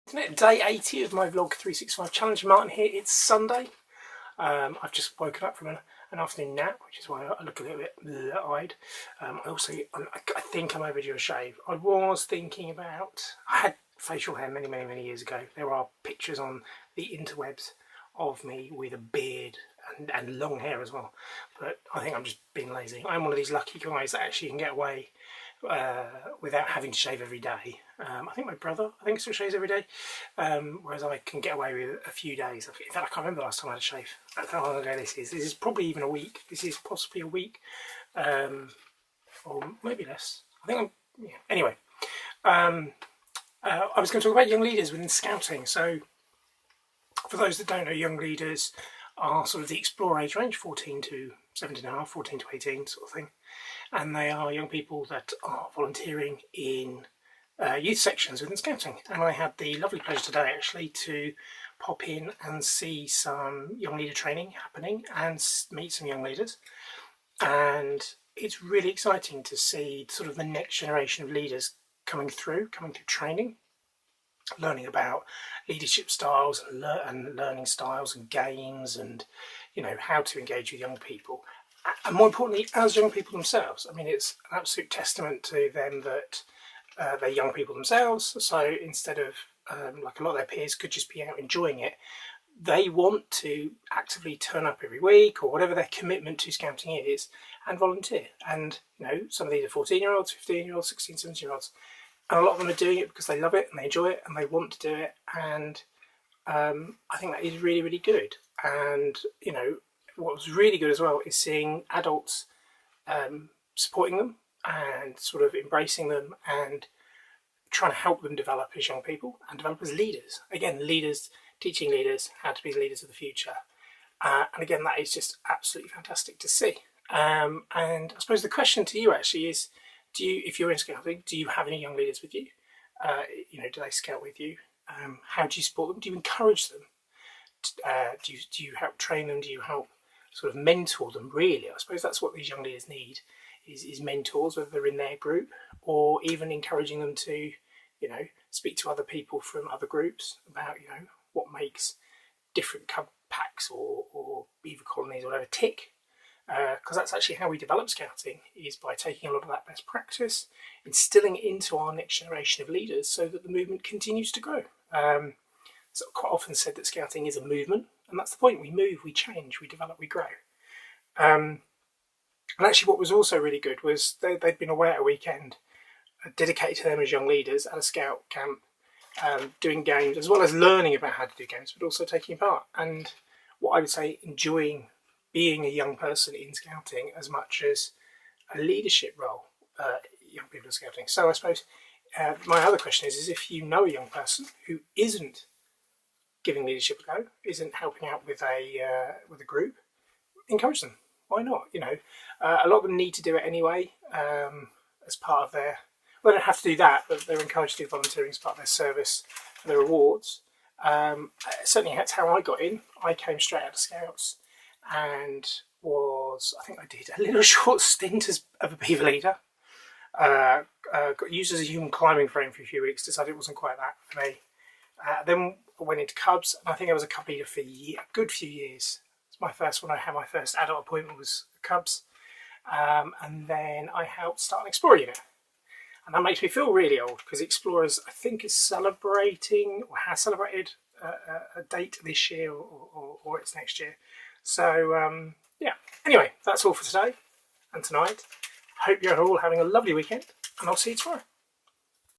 Isn't it day 80 of my Vlog 365 challenge? Martin here. It's Sunday. I've just woken up from an afternoon nap, which is why I look a little bit eyed. I think I'm overdue a shave. I was thinking about, I had facial hair many years ago. There are pictures on the interwebs of me with a beard and long hair as well. But I think I'm just being lazy. I'm one of these lucky guys that actually can get away without having to shave every day. I think my brother, still shaves every day, whereas I can get away with a few days. In fact, I can't remember the last time I had a shave. That's how long ago this is. This is probably even a week. This is possibly a week, or maybe less. Yeah. Anyway, I was going to talk about young leaders within Scouting. So, for those that don't know, young leaders are sort of the Explorer age range, 14 to 17.5, 14 to 18 sort of thing. And they are young people that are volunteering in youth sections within Scouting. And I had the lovely pleasure today actually to pop in and see some young leader training happening and meet some young leaders. And it's really exciting to see sort of the next generation of leaders coming through training, learning about leadership styles and learning styles and games and, you know, how to engage with young people. And more importantly, as young people themselves. I mean, it's an absolute testament to them that they're young people themselves. So instead of, like a lot of their peers could just be out enjoying it, they want to actively turn up every week or whatever their commitment to Scouting is and volunteer. And, you know, some of these are 14-year-olds, 15-year-olds, 16, 17-year-olds. And a lot of them are doing it because they love it and they enjoy it and they want to do it. And I think that is really, really good. And, you know, what was really good as well is seeing adults supporting them and sort of embracing them and trying to help them develop as young people and develop as leaders. Again, leaders, teaching leaders how to be the leaders of the future. And again, that is just absolutely fantastic to see. And I suppose the question to you actually is, if you're in Scouting, do you have any young leaders with you? You know, do they scout with you? How do you support them? Do you encourage them? Do you help train them? Do you help sort of mentor them? Really, I suppose that's what these young leaders need, is mentors, whether they're in their group or even encouraging them to, you know, speak to other people from other groups about, you know, what makes different cub packs or beaver colonies or whatever tick. Because that's actually how we develop Scouting, is by taking a lot of that best practice, instilling it into our next generation of leaders so that the movement continues to grow. So quite often said that Scouting is a movement, and that's the point. We move, we change, we develop, we grow. And actually what was also really good was they'd been away at a weekend dedicated to them as young leaders at a scout camp, doing games, as well as learning about how to do games, but also taking part. And what I would say, enjoying being a young person in Scouting as much as a leadership role, young people in Scouting. So I suppose my other question is if you know a young person who isn't giving leadership a go, isn't helping out with a group, encourage them. Why not? You know, a lot of them need to do it anyway as part of their. Well, they don't have to do that, but they're encouraged to do volunteering as part of their service for their rewards. Certainly, that's how I got in. I came straight out of Scouts and I think I did a little short stint of a beaver leader. Got used as a human climbing frame for a few weeks, decided it wasn't quite that for me. Then I went into Cubs, and I think I was a Cub leader for a good few years. It's my first one. I had my first adult appointment was Cubs, and then I helped start an Explorer unit. And that makes me feel really old, because Explorers, I think, is celebrating, or has celebrated a date this year, or it's next year. So, yeah. Anyway, that's all for today and tonight. Hope you're all having a lovely weekend, and I'll see you tomorrow.